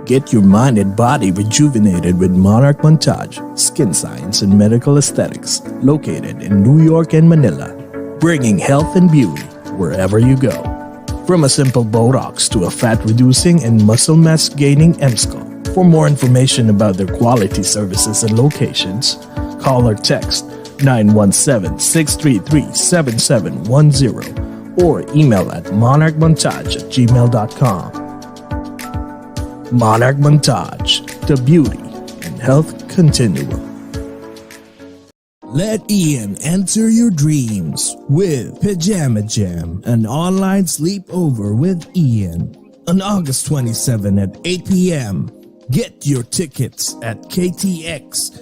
Get your mind and body rejuvenated with Monarch Montage, Skin Science and Medical Aesthetics, located in New York and Manila, bringing health and beauty wherever you go. From a simple Botox to a fat-reducing and muscle mass-gaining MSculpt. For more information about their quality services and locations, call or text 917-633-7710 or email at monarchmontage@gmail.com. Monarch Montage, the beauty and health continuum. Let Ian enter your dreams with Pajama Jam, an online sleepover with Ian. On August 27 at 8 p.m. Get your tickets at ktx.ph.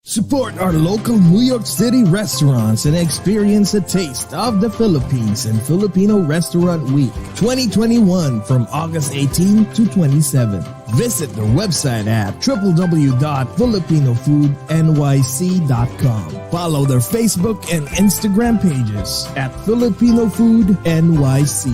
Support our local New York City restaurants and experience a taste of the Philippines in Filipino Restaurant Week 2021 from August 18 to 27. Visit their website at www.filipinofoodnyc.com. Follow their Facebook and Instagram pages at Filipino Food NYC.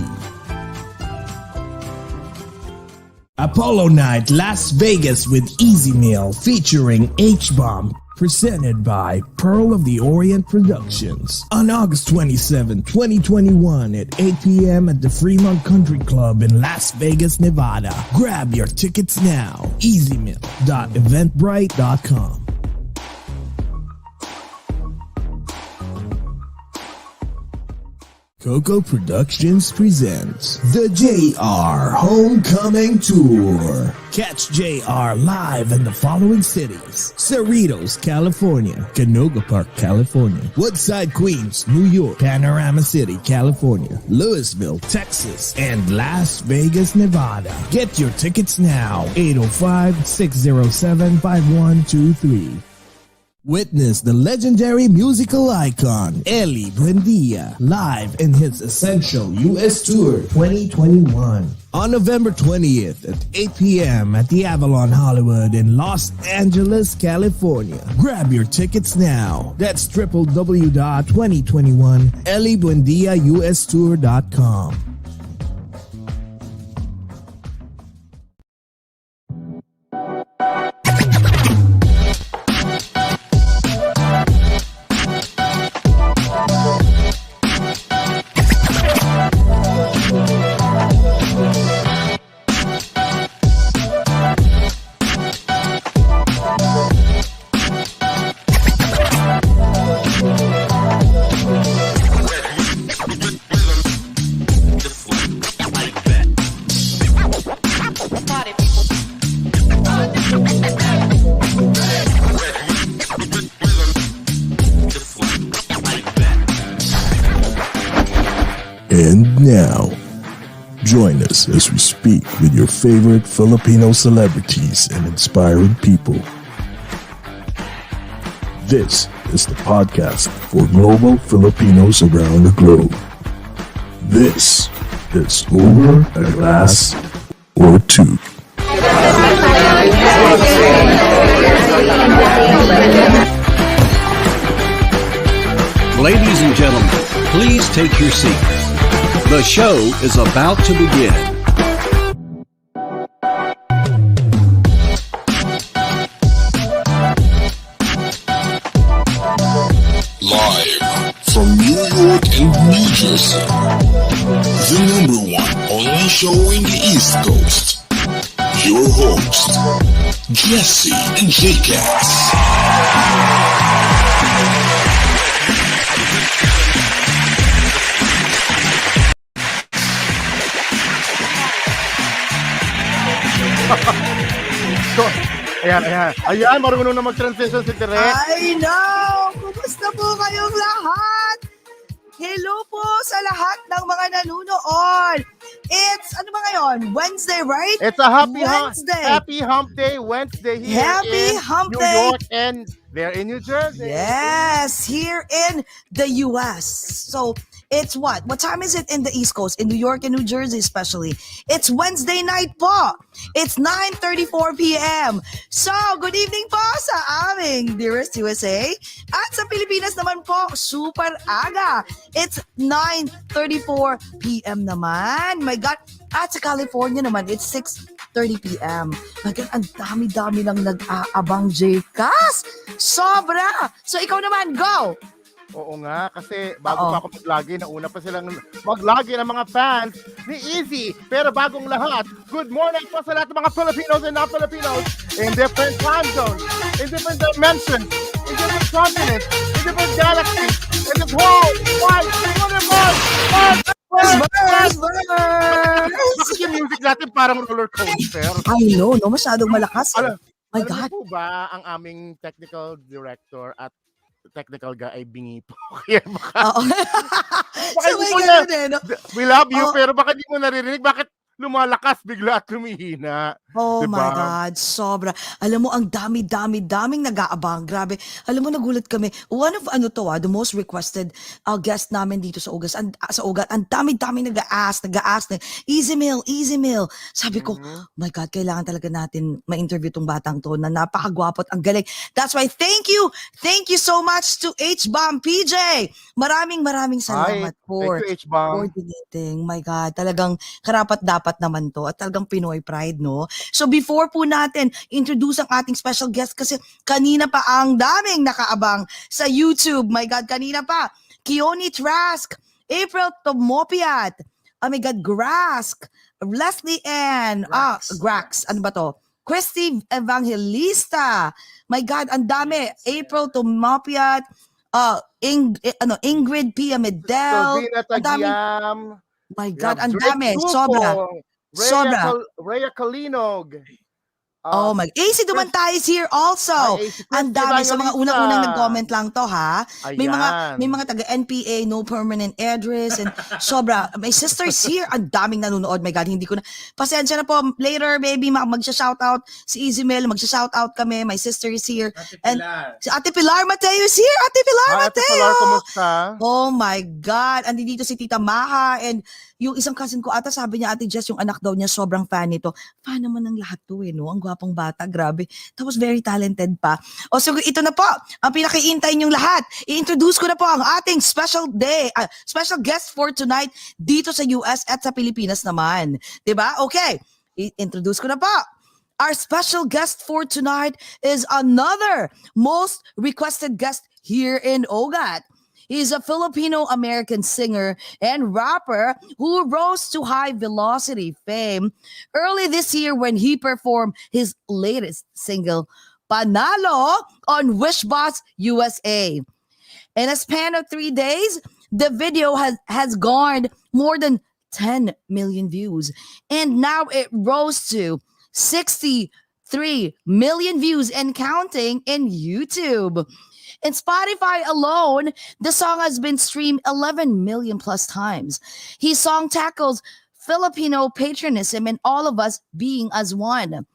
Apollo Night Las Vegas with Easy Meal featuring H-Bomb. Presented by Pearl of the Orient Productions. On August 27, 2021 at 8 p.m. at the Fremont Country Club in Las Vegas, Nevada. Grab your tickets now. easymeal.eventbrite.com. Coco Productions presents the JR Homecoming Tour. Catch JR live in the following cities: Cerritos, California; Canoga Park, California; Woodside, Queens, New York; Panorama City, California; Louisville, Texas; and Las Vegas, Nevada. Get your tickets now. 805-607-5123. Witness the legendary musical icon, Eli Buendia, live in his Essential US Tour 2021. On November 20th at 8 p.m. at the Avalon Hollywood in Los Angeles, California. Grab your tickets now. That's www.2021elibuendiaustour.com. And now, join us as we speak with your favorite Filipino celebrities and inspiring people. This is the podcast for global Filipinos around the globe. This is Over a Glass or Two. Ladies and gentlemen, please take your seats. The show is about to begin. Live from New York and New Jersey, the number one only show in the East Coast. Your host, Jesse and J-Cats. So, ayan, marunong na mag-transition si Tere. I know! Kumusta po kayong lahat? Hello po sa lahat ng mga nanunood. It's, ano ba ngayon? Wednesday, right? It's a happy hump day Wednesday here Happy in hump New day. York and there in New Jersey. Yes, here in the US. So, it's what? What time is it in the East Coast? In New York and New Jersey especially. It's Wednesday night po. It's 9:34 p.m. So, good evening po sa aming dearest USA. At sa Pilipinas naman po, super aga. It's 9:34 p.m. naman. My God. At sa California naman, it's 6:30 p.m. My God, ang dami-dami lang nag-aabang, J-Cas. Sobra. So, ikaw naman, go. Oo nga, kasi bago pa ako mag-login, nauna pa silang mag-login ang mga fans ni Easy. Pero bagong lahat, good morning po sa lahat ng mga Filipinos and non-Filipinos in different time zones, in different dimensions, in different continents, in different galaxies, in this whole wide universe. Bakit yung music natin parang roller coaster? I know, no? Masyadong malakas. My Alam God. niyo po ba ang aming technical director at technical guy ay bingi po? Kaya baka, Oo. baka So, hindi may mo ganun eh, no? we love you, Oh. pero baka di mo naririnig. Bakit lumalakas bigla at lumihina? Oh Diba? my God, sobra. Alam mo, ang daming nag-aabang. Grabe. Alam mo, nagulat kami. One of, the most requested guest namin dito sa Ugas. Sa Ugat, ang dami nag-ask na, easy meal. Sabi ko, my God, kailangan talaga natin ma-interview tong batang to na napakagwapo at ang galing. That's why, thank you so much to H-Bomb PJ. Maraming salamat for Thank you, H-Bomb. coordinating. My God, talagang karapat-dapat naman to at talagang Pinoy pride, no? So before po natin introduce ang ating special guest, kasi kanina pa ang daming nakaabang sa YouTube. My God, kanina pa. Keone Trask, April Tomopiat, oh my God, Grask, Leslie Ann, Grax, ano ba to? Christy Evangelista. My God, ang dami. April Tomopiat, Ingrid Pia Medel. Sylvina Ang dami. Tagiam. My God, ang Drake dami. Tuco, Sobra. Rhea Kalinog. Oh my, AC Dumantay is here also. Ang dami sa mga unang-unang nag-comment lang to, ha. May mga taga NPA, no permanent address, and sobra. My sister's here. Ang daming nanonood. My God, hindi ko na. Pasensya na po. Later, baby, magsha-shoutout si Easy Mel. Magsha-shoutout kami. My sister is here. And si Ate Pilar Mateo is here. Ate Pilar Mateo. Ate Pilar, kumusta? Oh my God. Andi dito si Tita Maha, and yung isang cousin ko ata, sabi niya, Ate Jess, yung anak daw niya sobrang fan nito. Fan naman ng lahat to, no? Ang gwapong bata, grabe. Tapos very talented pa. O so ito na po, ang pinakaiintay niyong lahat. I-introduce ko na po ang ating special guest for tonight dito sa US at sa Pilipinas naman. 'Di ba? Okay, i-introduce ko na po. Our special guest for tonight is another most requested guest here in Ogat. He's a Filipino-American singer and rapper who rose to high-velocity fame early this year when he performed his latest single, Panalo, on Wishboss USA. In a span of 3 days, the video has garnered more than 10 million views, and now it rose to 63 million views and counting in YouTube. In Spotify alone, the song has been streamed 11 million plus times. His song tackles Filipino patriotism and all of us being as one.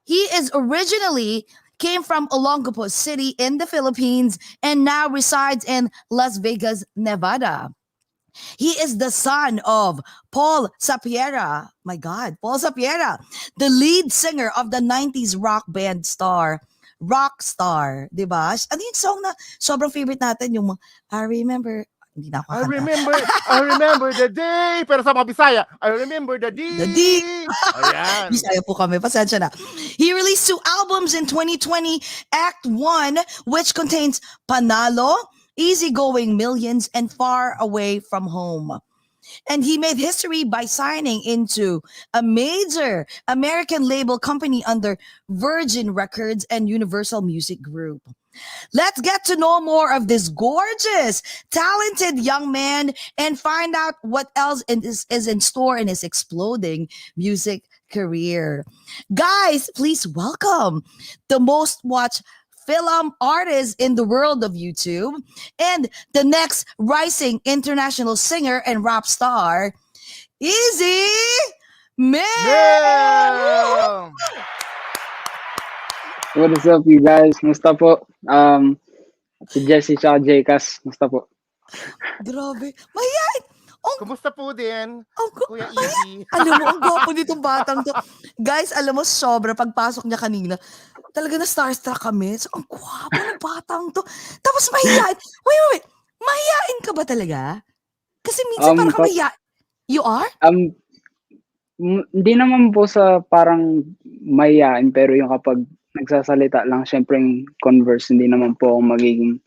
He originally came from Olongapo City in the Philippines and now resides in Las Vegas, Nevada. He is the son of Paul Sapiera. My God, Paul Sapiera, the lead singer of the 90s rock band Rockstar, di ba? Ano yung song na sobrang favorite natin, yung I remember, hindi na ako I remember the day. Pero sa mga Bisaya, I remember the day. Ayan. Bisaya po kami, pasensya na. He released 2 albums in 2020, Act 1, which contains Panalo, Easygoing Millions, and Far Away from Home. And he made history by signing into a major American label company under Virgin Records and Universal Music Group. Let's get to know more of this gorgeous, talented young man and find out what else is in store in his exploding music career. Guys, please welcome the most watched film artist in the world of YouTube, and the next rising international singer and rap star, Easy Mel! Yeah! What is up, you guys? Musta po? Si Jesse tsaka Jcas. Musta po? Grabe. Mahihain. Kumusta po din, Ang Kuya Easy? Alam mo, ang gwapo nitong batang to. Guys, alam mo, sobra, pagpasok niya kanina, talaga na starstruck kami. So, ang gwapo ng batang to. Tapos mahihain. Wait. Mahihain ka ba talaga? Kasi minsan parang ka mahihain. You are? Hindi naman po sa parang mayayain, pero yung kapag nagsasalita lang, syempre yung converse, hindi naman po ako magiging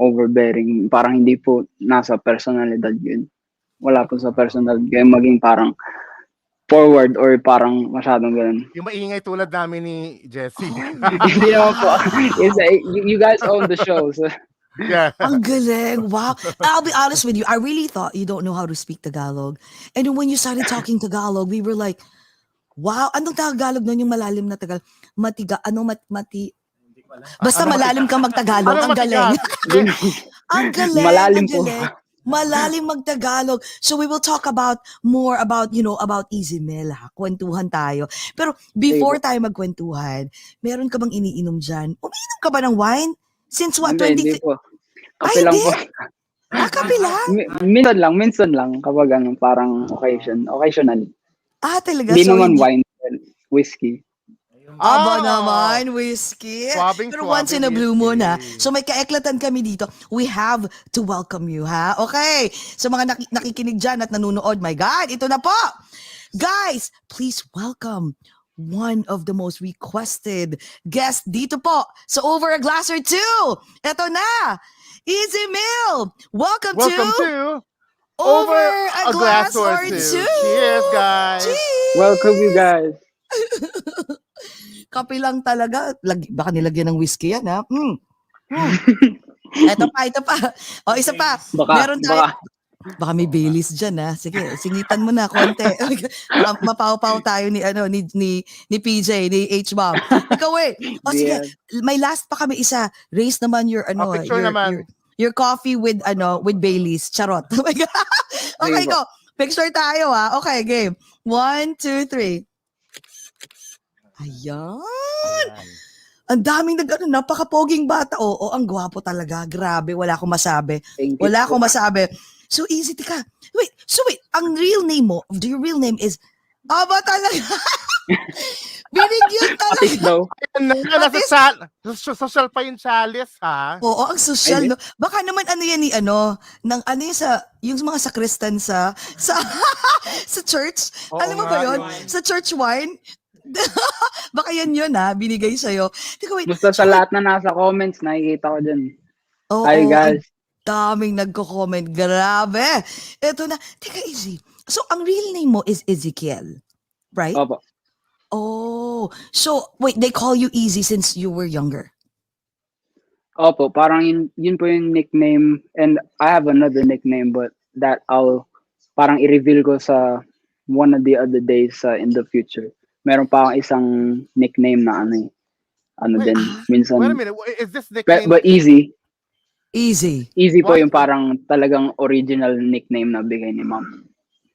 overbearing. Parang hindi po nasa personalidad yun. Wala po sa personalidad. Kaya maging parang forward or parang masyadong ganun. Yung maingay tulad namin ni Jessie. Hindi naman po. You guys own the show. So. Yeah. Ang galing. Wow. I'll be honest with you. I really thought you don't know how to speak Tagalog. And then when you started talking Tagalog, we were like, wow, anong Tagalog nun yung malalim na Tagalog? Basta malalim kang magtagalog. Ang galing. Ang galing. Malalim ang po. galing. Malalim magtagalog. So we will talk about more about, about Easy Mel, ha? Kwentuhan tayo. Pero before tayo magkwentuhan, meron ka bang iniinom dyan? Umiinom ka ba ng wine? Since what, Hindi po. Kape Ay, lang hindi. po. Kape lang? Minsan lang kapag parang occasionally. Talaga? Hindi So, naman wine, whiskey. Aba naman, whiskey. Swabing, Pero once in a blue whiskey. moon, ha? So may kaeklatan kami dito. We have to welcome you, ha? Okay. So mga nakikinig dyan at nanonood, my God, ito na po. Guys, please welcome one of the most requested guests dito po. So Over a Glass or Two. Ito na. Easy Mel. Welcome to Over a Glass or Two. Cheers, guys. Cheers. Welcome you guys. Kape lang talaga. Baka nilagyan ng whiskey yan, ha? Ito pa. O, isa pa. Meron tayo. Baka may Baileys dyan, ha? Sige, singitan mo na konti. Mapaw-paw tayo ni PJ, ni H-Bomb. Ikaw, O, sige. May last pa kami isa. Raise naman your, picture naman. Your coffee with, with Baileys. Charot. Oh my God. Okay, go. Picture tayo, ha? Okay, game. 1, 2, 3. Ayan. Ang daming napaka-poging bata. Oo, ang gwapo talaga. Grabe, wala akong masabi. Wala akong masabi. So easy, tika. Wait, ang real name mo, your real name is, aba talaga. Binigyan talaga. Social pa yung chalice, ha? Oo, ang social, no? Baka naman yung mga sakristan sa church. Alam mo ba yun? Sa church wine. Baka yan yun, ha? Binigay sa'yo. Teka, wait. Basta sa lahat na nasa comments, nakikita ko dyan. Oo, Hi guys. daming nagko-comment. Grabe. Ito na. Teka, Easy. So, ang real name mo is Ezekiel, right? Opo. Oh. So, wait, they call you Easy since you were younger? Opo, parang yun po yung nickname. And I have another nickname, but that I'll parang i-reveal ko sa one of the other days in the future. Meron pa akong isang nickname na din. Minsan. Wait a minute. Is this nickname? But easy. Easy. Easy po What? yung parang talagang original nickname na bigay ni ma'am.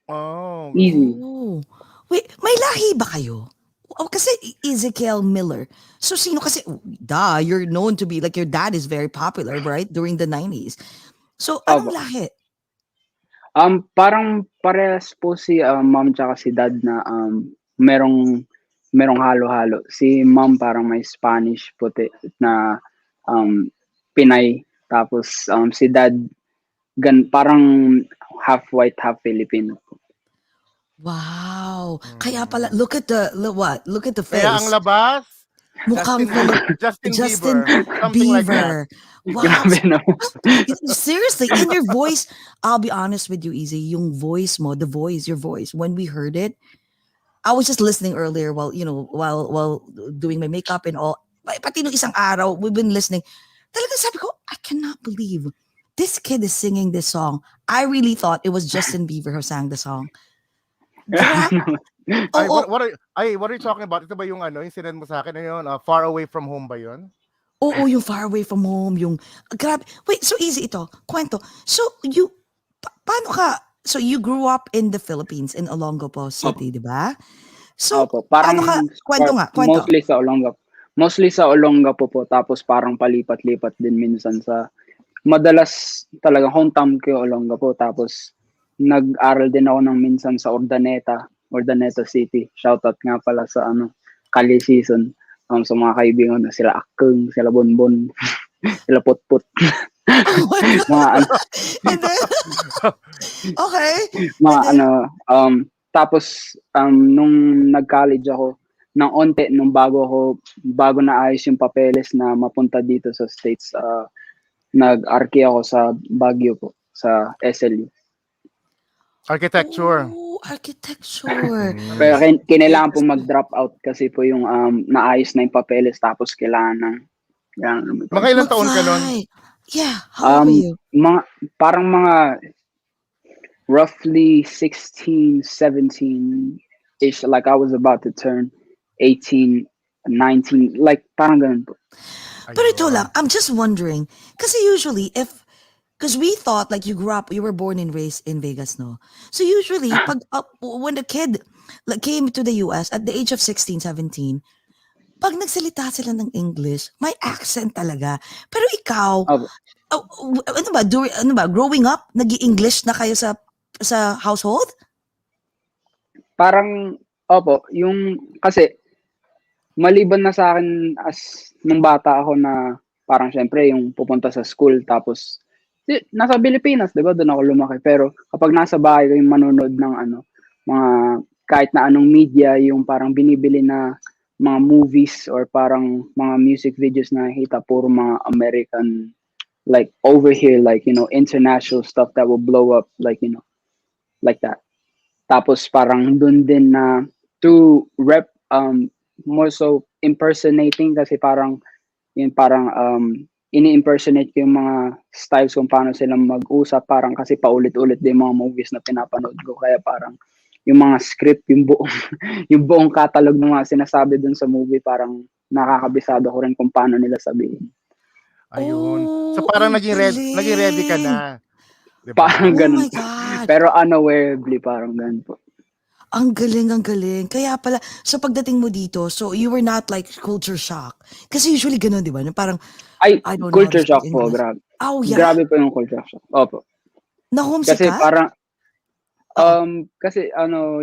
Oh. Easy. Oh. Wait, may lahi ba kayo? Oh, kasi Ezekiel Miller. So sino kasi, you're known to be, like your dad is very popular, right? During the 90s. So anong Opo. lahi? Parang parehas po si ma'am tsaka si dad na merong halo-halo. Si ma'am parang may Spanish puti na Pinay. Tapos si dad parang half white, half Filipino. Wow. Kaya pala, look at the face. Kaya ang labas, Mukhang Justin Bieber. Something like that. Wow. Grabe no. Seriously, in your voice, I'll be honest with you, Easy, yung voice mo, your voice, when we heard it, I was just listening earlier while doing my makeup and all. Pati nung isang araw, we've been listening. Talagang sabi ko, I cannot believe this kid is singing this song. I really thought it was Justin Bieber who sang the song. What are you talking about? Ito ba yung yung sinend mo sa akin na yun? Far Away From Home ba yun? Oo, yung Far Away from Home, yung grabe. Wait, so easy ito. Kwento. So you paano ka so you grew up in the Philippines in Olongapo City, di ba? So Opo, parang paano ka kwento nga, kwento. mostly sa Olongapo po, tapos parang palipat-lipat din minsan sa madalas talaga hometown ko yung Olongapo, tapos nag-aral din ako ng minsan sa Urdaneta City. Shoutout nga pala sa Kali Season. Sa mga kaibigan na sila Akeng, sila Bonbon, sila Putput. Oh my mga ano, God. And then, okay. mga And then, tapos nung nag-college ako ng onte, nung bago naayos yung papeles na mapunta dito sa States, nag-arki ako sa Baguio po, sa SLU. Architecture. architecture. Pero kinailangan po mag-drop out kasi po yung naayos na yung papeles, tapos kailangan ng Mga ilang taon ka nun? Mag-fly. Yeah, how old were you? parang mga roughly 16, 17-ish, like I was about to turn 18, 19, like parang ganun po. Pero ito lang, I'm just wondering, kasi usually because we thought like you were born and raised in Vegas, no? So usually, when the kid like, came to the US at the age of 16, 17, pag nagsalita sila ng English, may accent talaga. Pero ikaw, Opo. ano ba, growing up, nag-i-English na kayo sa household? Parang, opo, kasi maliban na sa akin as nung bata ako na parang syempre yung pupunta sa school, tapos nasa Pilipinas, di ba? Doon ako lumaki. Pero kapag nasa bahay ko yung manonood ng mga kahit na anong media, yung parang binibili na mga movies or parang mga music videos na nakikita, puro mga American, like over here, like, international stuff that will blow up, like, like that. Tapos parang dun din na to rep, more so impersonating, kasi parang ini-impersonate ko yung mga styles kung paano sila mag-usap, parang kasi paulit-ulit din mga movies na pinapanood ko, kaya parang yung mga script, yung buong catalog ng mga sinasabi dun sa movie, parang nakakabisado ko rin kung paano nila sabihin. Ayun. So Oh, parang ang naging ready ka galing. na. Diba? Parang Oh ganun my po. God. Pero unawarely, parang ganun po. Ang galing, ang galing. Kaya pala, so pagdating mo dito, so you were not like culture shock. Kasi usually ganun, di ba? Na parang, Ay, I don't know how to culture speak shock po, English. grabe. Oh, yeah? Grabe po yung culture shock. Opo. Na-homesick Kasi ka? parang, Oo. kasi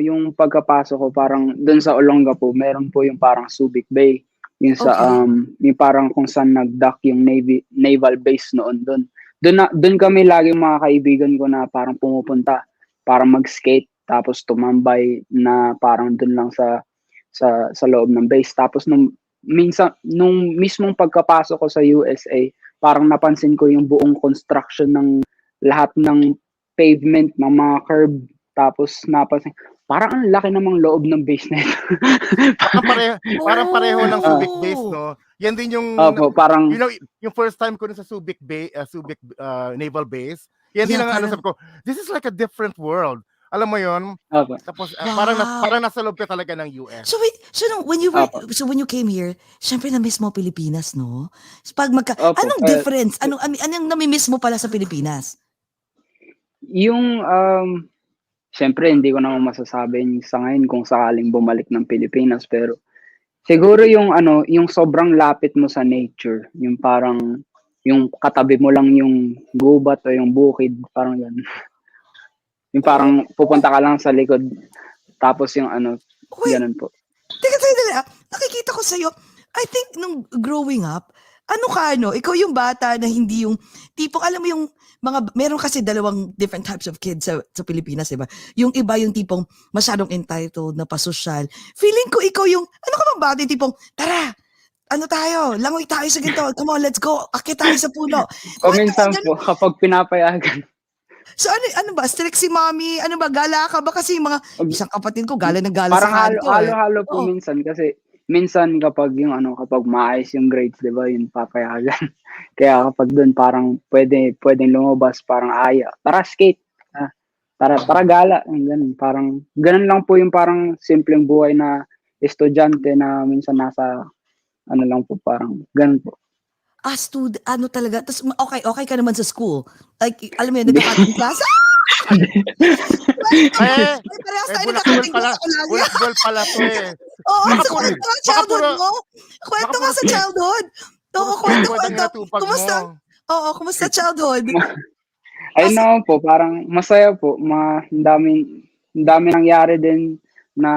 yung pagkapasok ko, parang dun sa Olongapo, meron po yung parang Subic Bay. Yung sa, Okay. yung parang kung saan nag-dock yung naval base noon dun. Dun kami lagi mga kaibigan ko na parang pumupunta, parang mag-skate, tapos tumambay na parang dun lang sa loob ng base. Tapos nung mismong pagkapasok ko sa USA, parang napansin ko yung buong construction ng lahat ng pavement, ng mga curb, tapos napansin, parang ang laki namang loob ng base na ito. Parang pareho ng Subic base, Oh. no? Yan din yung Opo, parang, yung first time ko sa Subic Naval Base. Yan din Yeah, ang parang, sabi ko, this is like a different world. Alam mo yon? opo, Tapos wow. parang nasa loob ka talaga ng US. So wait, opo, when you came here, syempre na-miss mo Pilipinas, no? So, opo. anong difference? Anong nami-miss mo pala sa Pilipinas? Yung, syempre, hindi ko naman masasabi sa ngayon kung sakaling bumalik ng Pilipinas, pero siguro yung sobrang lapit mo sa nature, yung parang, yung katabi mo lang yung gubat o yung bukid, parang ganun. Yung parang pupunta ka lang sa likod, tapos yung Wait, ganun po. teka, dali. Nakikita ko sa'yo, I think nung growing up, ikaw yung bata na hindi yung, tipong, alam mo yung, meron kasi dalawang different types of kids sa Pilipinas, diba? Yung iba yung tipong masyadong entitled na pasosyal. Feeling ko ikaw yung, ka bang bata yung tipong, tara, tayo, langoy tayo sa ganito, come on, let's go, akit tayo sa puno. O minsan po, kapag pinapayagan, So ano ba, strict si mommy, gala ka ba? Kasi yung mga, isang kapatid ko, gala ng gala parang sa kanto halo-halo po Oh. minsan, kasi minsan kapag kapag maayos yung grades, 'di ba, yun papayagan. Kaya kapag doon parang pwedeng lumabas, parang tara skate. Tara gala, ganun. Parang ganun lang po yung parang simpleng buhay na estudyante na minsan nasa lang po, parang ganun po. ano talaga, tas okay ka naman sa school. Like, alam mo yun, nagkakating class. Eh, Ay, parehas tayo bulak-bul nagkakating pala, class ako lagi. bulak-bul pala to eh. Oo, Baka so puro, kwento ka baka childhood puro, mo. Kwento ka puro sa squid, childhood. Oo, puro Squidward ang kwento. hinatupag Kumusta? mo. Oo, kumusta childhood? Ayun Kasi, naman po, parang masaya po. Ang dami nangyari din na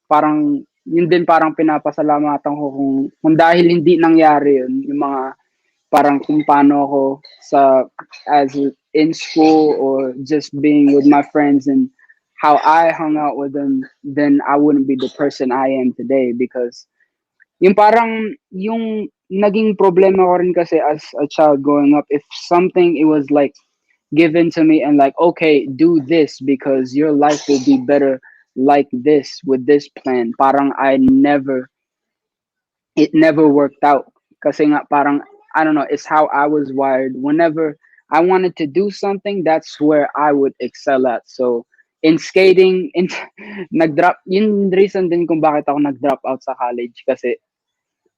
parang, yun din parang pinapasalamatan ko kung dahil hindi nangyari yun, yung mga parang kung paano ako as in school or just being with my friends and how I hung out with them, then I wouldn't be the person I am today because yung parang yung naging problema ko rin kasi as a child growing up, if something it was like given to me and like, okay, do this because your life will be better like this with this plan. Parang it never worked out. Kasi nga parang, I don't know, it's how I was wired. Whenever I wanted to do something, that's where I would excel at. So, in skating, yun reason din kung bakit ako nag-drop out sa college kasi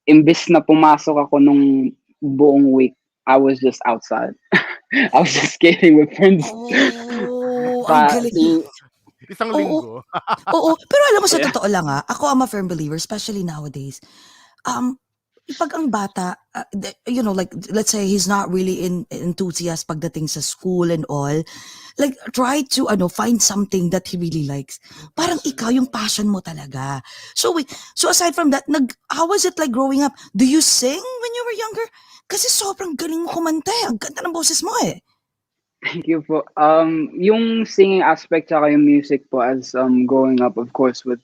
imbis na pumasok ako nung buong week, I was just outside. I was just skating with friends. ang galing. Isang Oo, linggo. oo. Pero alam mo, sa totoo lang ako am a firm believer, especially nowadays. Pag ang bata, like, let's say he's not really enthusiast pagdating sa school and all, like, try to, find something that he really likes. Parang ikaw, yung passion mo talaga. So, wait, so aside from that, how was it like growing up? Do you sing when you were younger? Kasi sobrang galing mo kumanta eh. Ang ganda ng boses mo eh. Thank you po. Yung singing aspect tsaka yung music po as growing up, of course, with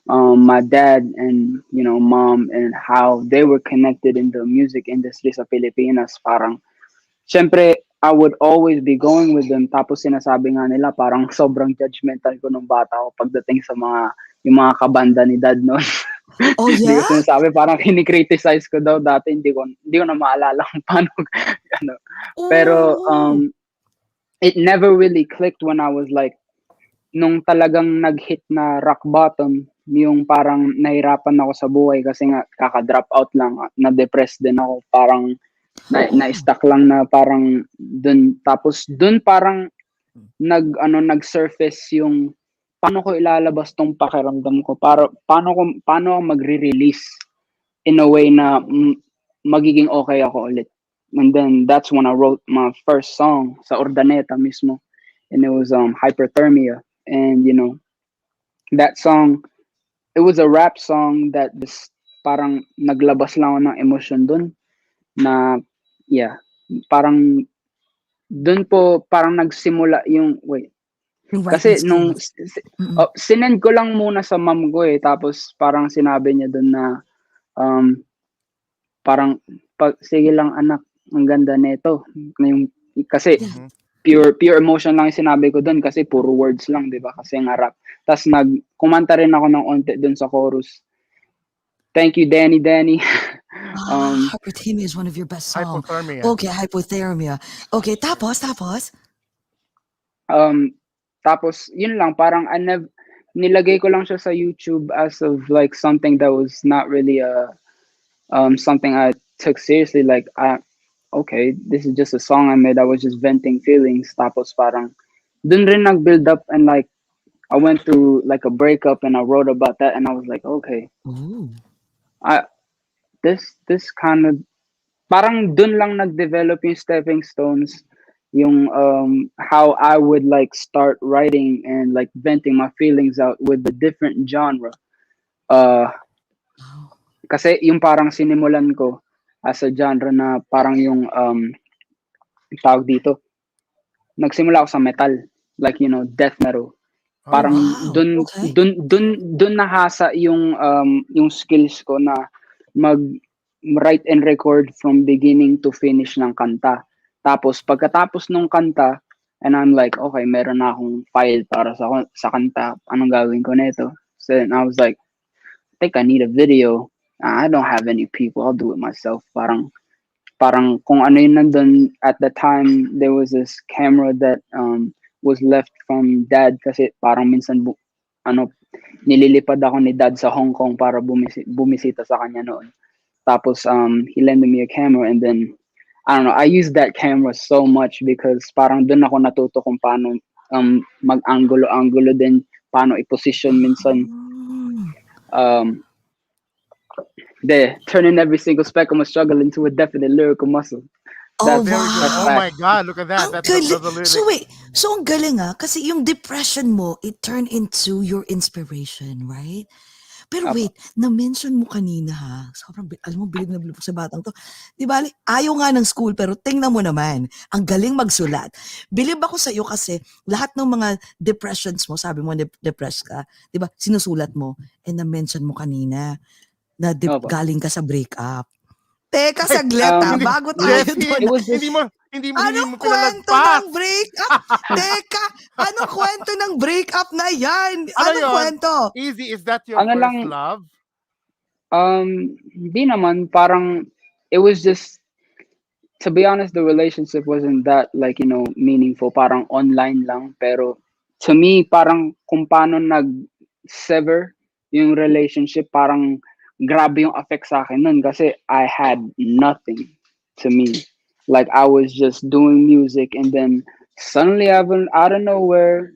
my dad and mom and how they were connected in the music industry sa Pilipinas. Parang, syempre, I would always be going with them. Tapos sinasabi nga nila, parang sobrang judgmental ko nung bata ko pagdating sa yung mga kabanda ni dad noon. Oh, Hindi yeah? ko sinasabi, parang kinikriticize ko daw dati. Hindi ko na maalala kung paano. ano. Pero, Oh. it never really clicked when I was like, nung talagang nag-hit na rock bottom, yung parang nahirapan ako sa buhay kasi nga kaka-drop out lang, na-depressed din ako, parang na-stuck lang na parang dun, tapos dun parang nag-surface yung paano ko ilalabas tong pakiramdam ko, paano ako magre-release in a way na magiging okay ako ulit. And then that's when I wrote my first song sa Ordaneta mismo, and it was Hyperthermia. And that song, it was a rap song that just parang naglabas lang ako ng emosyon dun na parang dun po parang nagsimula yung kasi nung sinend ko lang muna sa mom ko tapos parang sinabi niya dun na parang sige lang anak, ang ganda nito kasi pure emotion lang yung sinabi ko dun kasi puro words lang, di ba? Kasi nga rap. Tapos kumanta rin ako ng onte dun sa chorus. Thank you, Danny. Hyperthermia is one of your best songs. Hypothermia. Okay, Hypothermia. Okay, tapos? Tapos, yun lang, parang nilagay ko lang siya sa YouTube as of like something that was not really something I took seriously. Like, okay, this is just a song I made. I was just venting feelings. Tapos parang dun rin nag-build up and like I went through like a breakup and I wrote about that and I was like, okay, this kind of parang dun lang nag-develop yung stepping stones, yung how I would like start writing and like venting my feelings out with a different genre. Kasi yung parang sinimulan ko as a genre na parang yung tawag dito, nagsimula ako sa metal, like death metal. Parang dun nahasa yung skills ko na write and record from beginning to finish ng kanta. Tapos pagkatapos ng kanta, and I'm like, okay, meron na akong file para sa kanta. Anong gagawin ko nito? So then I was like, I think I need a video. I don't have any people. I'll do it myself. Parang kung ano yun nandun at the time, there was this camera that was left from dad kasi parang minsan nililipad ako ni dad sa Hong Kong para bumisita sa kanya noon. Tapos he lended me a camera, and then I don't know, I used that camera so much because parang doon ako natuto kung paano mag-angulo-angulo din, paano i-position minsan. Turning every single speck of my struggle into a definite lyrical muscle. Oh, That's Very good. wow. Oh my God, look at that. Ang That's galing. the lyric. So wait, so ang galing kasi yung depression mo, it turned into your inspiration, right? Pero Apo. wait, na-mention mo kanina sobrang, alam mo, bilib na bilib sa batang to. Di ba, ayaw nga ng school, pero tingnan mo naman, ang galing magsulat. Bilib ako sa iyo kasi lahat ng mga depressions mo, sabi mo, depressed ka, di ba, sinusulat mo, and na-mention mo kanina na Opo. galing ka sa breakup. Teka, saglit hindi- bago tayo Jesse, doon. It was just- hindi mo Anong kwento pinalagpas. ng breakup? Teka, anong kwento ng breakup na yan? Ano Anong yun? kwento? Easy, is that your Ano first lang- love? Hindi naman, parang it was just, to be honest, the relationship wasn't that like, meaningful, parang online lang, pero to me, parang kung paano nag-sever yung relationship, parang grabe yung effect sa akin nun kasi I had nothing to me. Like I was just doing music, and then suddenly out of nowhere,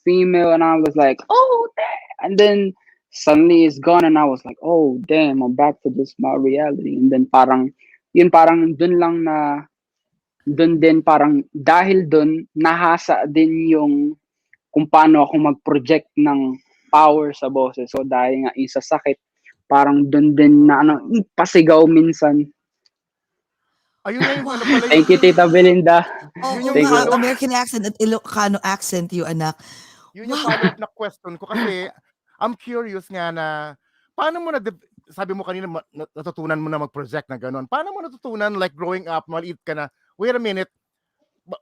female, and I was like, oh, damn. And then suddenly it's gone, and I was like, oh, damn, I'm back to this my reality. And then parang dun lang na, dun din parang dahil dun nahasa din yung kung paano ako mag-project ng power sa boses. So dahil nga isa sakit, parang dun din na pasigaw minsan. Ayun na yung ano pala Thank you, Tita Belinda. Oo Yun yung Thank you. nga, American accent at Ilocano accent yung anak. Yun yung follow-up na question ko kasi I'm curious nga na paano mo sabi mo kanina natutunan mo na mag-project na gano'n. Paano mo natutunan like growing up, maliit ka na, wait a minute,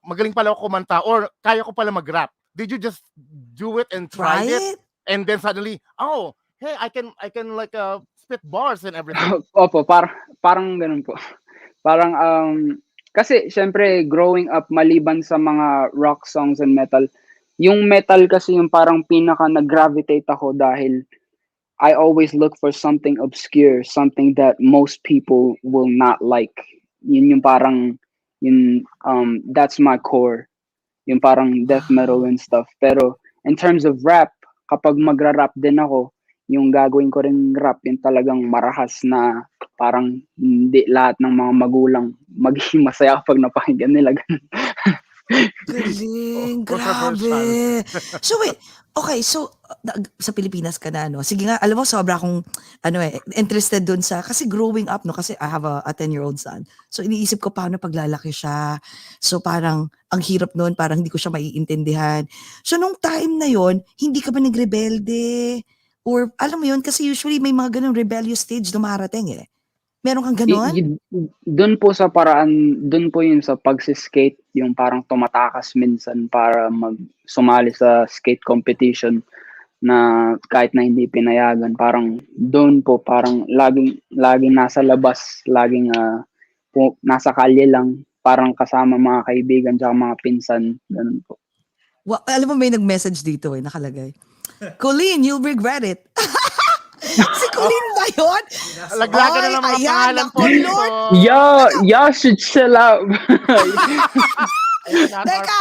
magaling pala ako kumanta or kaya ko pala mag-rap. Did you just do it and try it? And then suddenly, oh, hey, I can like spit bars and everything. Opo, parang ganun po. Parang kasi syempre growing up maliban sa mga rock songs and metal, yung metal kasi yung parang pinaka nag-gravitate ako dahil I always look for something obscure, something that most people will not like. Yun yung parang that's my core. Yung parang death metal and stuff. Pero in terms of rap, kapag magra-rap din ako, yung gagawin ko rin rap, yung talagang marahas na parang hindi lahat ng mga magulang magiging masaya kapag napakinggan nila. Galing, Controversial. grabe. So wait, okay, so sa Pilipinas ka na, no? Sige nga, alam mo, sobra akong interested dun sa, kasi growing up, no? Kasi I have a 10-year-old son. So iniisip ko paano paglalaki siya. So parang, ang hirap nun, parang hindi ko siya maiintindihan. So nung time na yon, hindi ka ba nagrebelde? Or alam mo yun, kasi usually may mga ganun rebellious stage dumarating eh. Meron kang ganon? Doon po sa paraan, doon po yun sa pagsiskate, yung parang tumatakas minsan para sumali sa skate competition na kahit na hindi pinayagan, parang doon po parang laging nasa labas, laging nasa kalye lang, parang kasama mga kaibigan tsaka mga pinsan, ganun po. Alam mo, may nag-message dito nakalagay. Colleen, you'll regret it. Si Colleen ba yun? Laglagan na lang mga pangalan po dito. Y'all should chill out. Teka,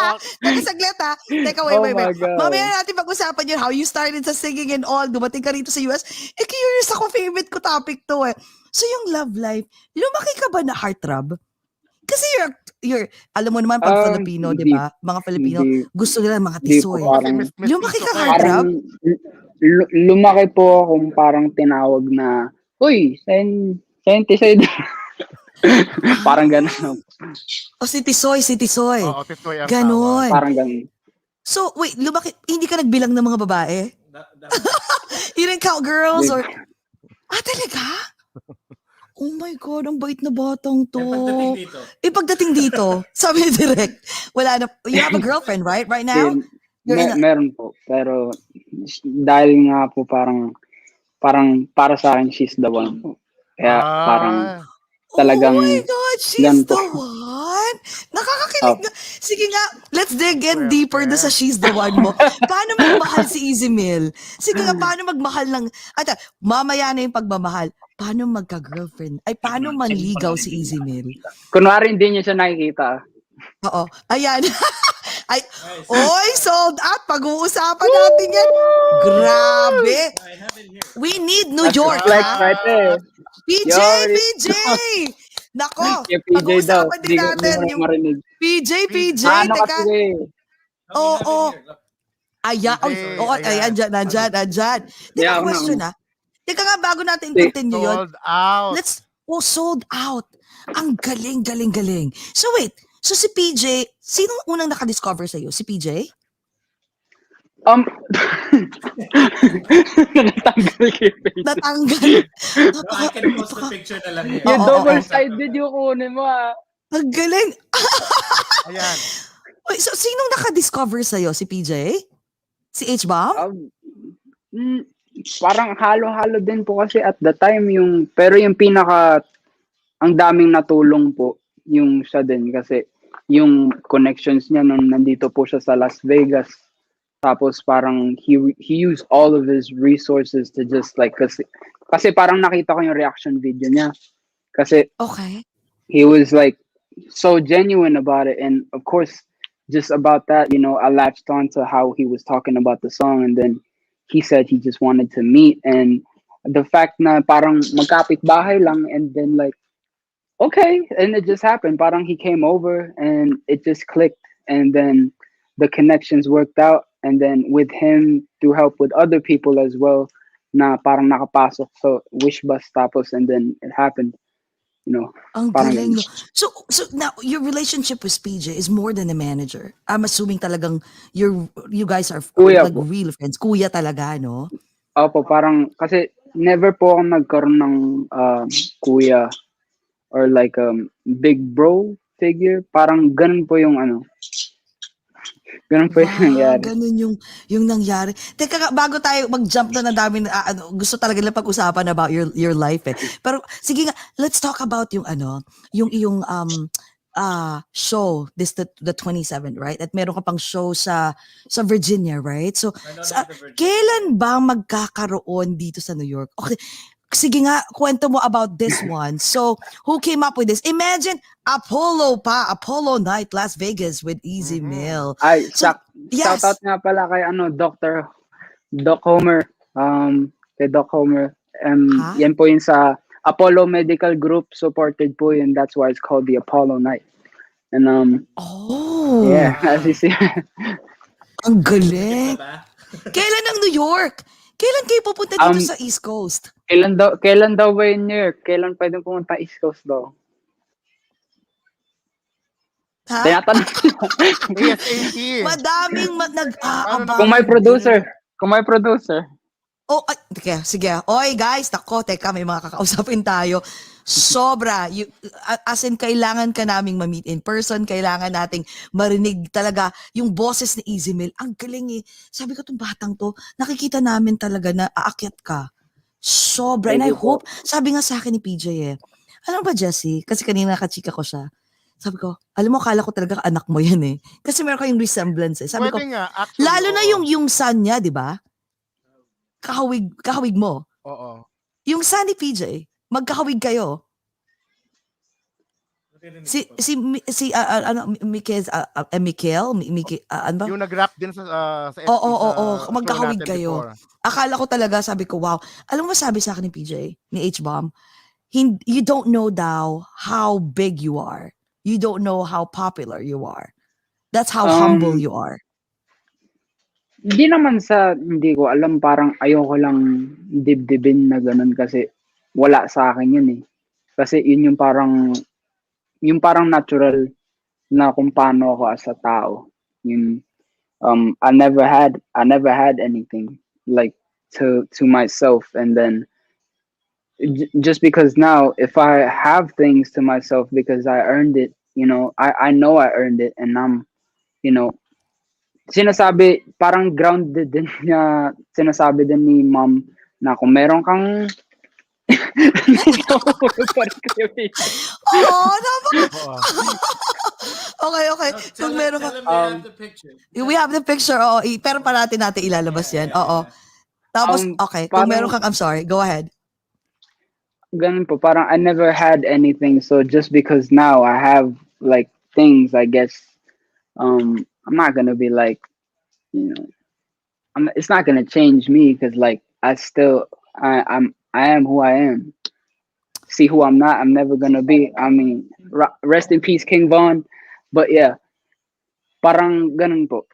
saglit ha. Teka, wait. my God. Mamaya natin pag-usapan yun, how you started sa singing and all, dumating ka rito sa US. Curious ako, favorite ko topic to eh. So yung love life, lumaki ka ba na heartthrob? Kasi you're alam mo naman pag Filipino, di ba? Mga Filipino, gusto nila mga tisoy. Lumaki ka heartthrob? Lumaki po akong parang tinawag na, uy, tisoy. Parang gano'n. O si Tisoy. Oo, Tisoy ang Ganon. Parang gano'n. So, wait, lumaki, hindi ka nagbilang ng mga babae? You didn't count girls or... talaga? Oh my God, ang bait na batang to. Pagdating dito, sabi ni Direk, wala na, you have a girlfriend, right? Right now? Meron po. Pero dahil nga po parang para sa akin, she's the one po. Kaya parang talagang... Oh my God, she's the one? Nakakakilig na. Sige nga, let's dig in deeper do sa She's the One mo. Paano magmahal si Easy Mill? Sige nga, paano magmahal ng... At mamaya na yung pagmamahal. Paano magka-girlfriend? Ay, paano manligaw si Easy Mill? Kunwari hindi niya siya nakikita. Oo. Ayan. Ay, oy, sold out. Pag-uusapan natin yan. Grabe. We need New York, Flex ha? right there. PJ, Yo, PJ! Nako, Yung PJ daw. pag-uusapan din natin Hindi yung mo marinig. PJ, Ano teka. kasi Oo. Ayan, PJ, ayan, nandyan. Teka, Yeah, question ha. Teka nga, bago natin continue yun. Sold out. Sold out. Ang galing. So wait, so si PJ, sinong unang nakadiscover sa'yo? Si PJ? Natanggal ko yung page. Natanggal. I can post the picture na lang yun. Yung Oo, double-sided yung kunin mo Ang galing. Ayan. Wait, so sinong nakadiscover sa'yo? Si PJ? Si H-Bomb? Parang halo-halo din po kasi at the time pero yung ang daming natulong po yung siya din kasi yung connections niya nung nandito po siya sa Las Vegas. Tapos parang he used all of his resources to just like kasi parang nakita ko yung reaction video niya. Kasi Okay. he was like so genuine about it, and of course just about that, I latched on to how he was talking about the song, and then he said he just wanted to meet, and the fact na parang magkapit bahay lang, and then like okay, and it just happened. Parang he came over and it just clicked, and then the connections worked out, and then with him to help with other people as well, na parang nakapasok so wish bus tapos, and then it happened. Ang Parang galing. ganun. So now your relationship with PJ is more than a manager. I'm assuming talagang you guys are Kuya like po. real friends. Kuya talaga, no? Opo, parang kasi never po ako nagkaroon ng kuya or like big bro figure. Parang ganun po yung ganun po yung nangyari. Ganun yung nangyari. Teka, bago tayo mag-jump na dami na gusto talaga nila pag-usapan about your life eh. Pero sige nga, let's talk about yung iyong show the 27th, right? At meron ka pang show sa Virginia, right? So kailan ba magkakaroon dito sa New York? Okay. Sige nga, kwento mo about this one. So, who came up with this? Imagine Apollo Night, Las Vegas with Easy Mill. Ay, So, yes. shout out nga pala kay Doc Homer. Kay Doc Homer. Ha? Yan po yung sa Apollo Medical Group, supported po yun. That's why it's called the Apollo Night. And yeah, as you see. Ang galing. Kailan ang New York? Kailan kayo pupunta dito sa East Coast? Kailan daw ba yung New York? Kailan pwedeng pumunta East Coast daw? Ha? Tinatanong. ASAP. Madaming nag-aabang. Kung may producer. Oh, sige. Oy, guys, teka, may mga kakausapin tayo. Sobra. As in, kailangan ka naming ma-meet in person. Kailangan nating marinig talaga yung boses ni Easy Mill. Ang galing eh. Sabi ko, itong batang to, nakikita namin talaga na aakyat ka. Sobra. And I hope, sabi nga sa akin ni PJ alam ba, Jessie? Kasi kanina nakachika ko siya. Sabi ko, alam mo, akala ko talaga anak mo yan eh. Kasi meron kayong resemblance eh. Sabi ko, Nga, actually, lalo na yung son niya, di ba? Kahawig mo. Oo. Yung son ni PJ, magkahawig kayo. Ano ba? Yung nag-rap din sa Oo, sa magkahawig show natin kayo. before. Akala ko talaga, sabi ko, wow. Alam mo sabi sa akin ni PJ, ni H-Bomb, you don't know daw how big you are. You don't know how popular you are. That's how humble you are. Hindi naman hindi ko alam, parang ayoko lang dibdibin na ganun kasi wala sa akin yun eh. Kasi yun yung parang natural na kung paano ako as a tao. I never had anything like to myself, and then just because now if I have things to myself because I earned it, I know I earned it, and I'm, sinasabi, parang grounded din niya, sinasabi din ni mom na kung meron kang Oo, napaka... Oo. Okay. Tell Kung him, meron ka... tell him we have the picture. We have the picture, oo. Pero parati natin ilalabas yan. Oo. Tapos, okay. Kung meron kang... I'm sorry. Go ahead. Ganun po, parang I never had anything, so just because now I have like things, I guess I'm not gonna be like, you know, it's not gonna change me because like I am who I am. See who I'm not, I'm never gonna be. I mean, rest in peace, King Von. But yeah, parang ganun po.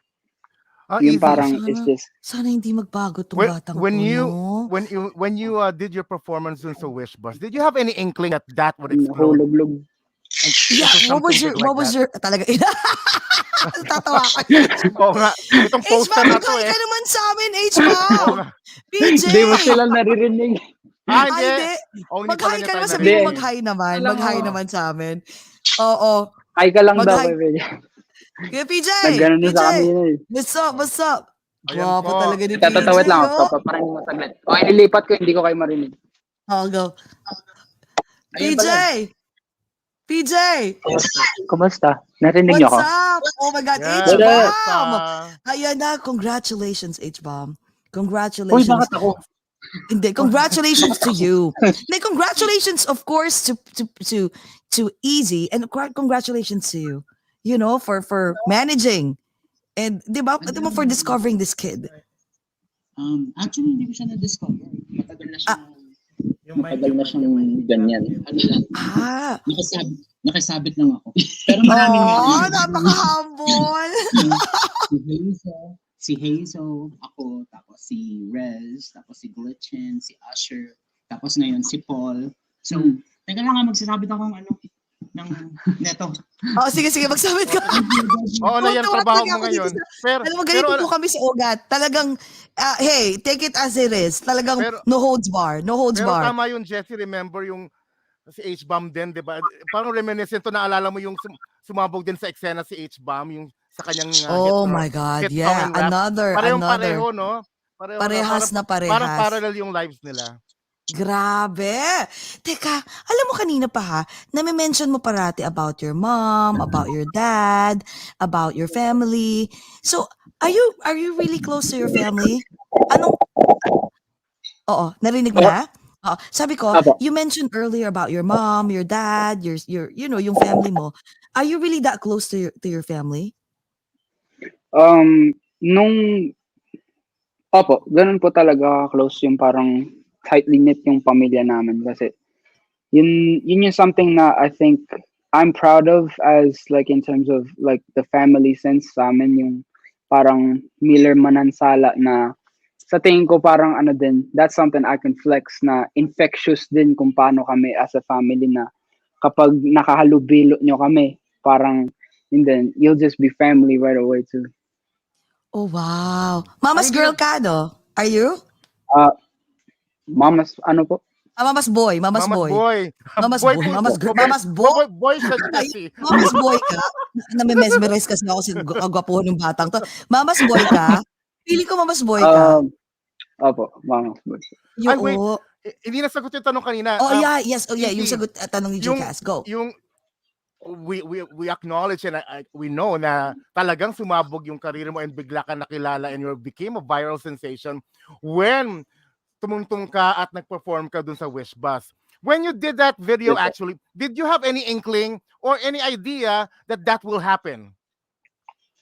Yung Easy. parang it's just Sana hindi magbago tong When, batang when to, you no? when you did your performance dun sa Wish Bus, did you have any inkling that that would explode? nahulublog. Yeah, Into what was something your, big like that? talaga, tatawa ka. Oo nga. Itong poster na to H-Bomb, eh. ka naman sa amin, Oo H-Bomb. nga. PJ. Hindi mo sila naririnig. Ah, Ay, hindi. hindi. Only pala Mag-hi niya ka tayo naman, sabihin mo narinig. mag-hi naman. Alam Mag-hi mo. naman sa amin. Oo. Ay ka lang daw, Mag-hi. baby. Kaya PJ, Nagganon na PJ. sa kanina eh. What's up? Ayan Gwapo po. talaga ni PJ. Tatatawid lang oh. ako. Parang mo saglit. Okay, nilipat ko, hindi ko kayo marinig. Oh, go. Ayun PJ! pala. PJ! Kumusta? Narinig niyo What's ako? up? Oh my God, Yeah. H-Bomb! Basta. Ayan na, congratulations, H-Bomb. Uy, Congratulations. bakit ako? Hindi, congratulations to you. Like, congratulations, of course, to Easy, and congratulations to you. You know, for managing, and di ba for discovering this kid. Actually, hindi ko siya na-discover. Matagal na siya. Matagal na siyang ganyan. Ano lang, Ah, nakasabit lang ako. Pero maraming oh, napaka-humble. si Hazel, ako, tapos si Rez, tapos si Glitchin, si Usher, tapos ngayon si Paul. So, teka lang nga, magsasabit ako ng neto. Oh, sige, magsabit ka. Oo na yan, Tuwa trabaho talaga mo ako dito ngayon. sa- Alam mo, ganito po kami sa ugat. Talagang, hey, take it as it is. Talagang Pero- no holds bar. No holds pero bar. tama yung Jesse, remember yung si H-Bomb din, di ba? Parang reminiscent to, naalala mo yung sumabog din sa eksena si H-Bomb, yung sa kanyang Oh hit, my God, hit yeah. song and rap. Another. Pareho, no? Parehas na parehas. Parang parallel yung lives nila. Grabe. Teka, alam mo kanina pa ha, nami-mention mo parati about your mom, about your dad, about your family. So, are you really close to your family? Anong Oo, narinig mo na? Oo. Sabi ko, Apo. you mentioned earlier about your mom, your dad, your yung family mo. Are you really that close to your family? Nung Opo, ganun po talaga close yung parang tightly knit yung pamilya namin kasi yun yung something na I think I'm proud of as like in terms of like the family sense sa amin yung parang Miller Manansala na sa tingin ko parang ano din, that's something I can flex na infectious din kung paano kami as a family na kapag nakahalubilo nyo kami, parang and then you'll just be family right away too. Oh, wow. Mama's Ay, girl ka, no? Are you? Mama's ano po? Mama's boy. Mama's boy. Mama's boy. Mama's girl. Mama's boy. Boy siya Jesse. Mama's boy ka. Nami-mesmerize kasi ako sa gwapuhan ng batang to. Mama's boy ka. Pili ko mama's boy ka. Opo, mama's boy. Ay, wait. Oo. Hindi nasagot yung tanong kanina. Oh, yeah. Yes. Oh, yeah. Yung Easy. sagot, tanong ni Jcas. Go. Yung we acknowledge and we know na talagang sumabog yung career mo and bigla ka nakilala and you became a viral sensation when tumungtong ka at nag-perform ka dun sa Wish Bus. When you did that video, Yes, actually, did you have any inkling or any idea that that will happen?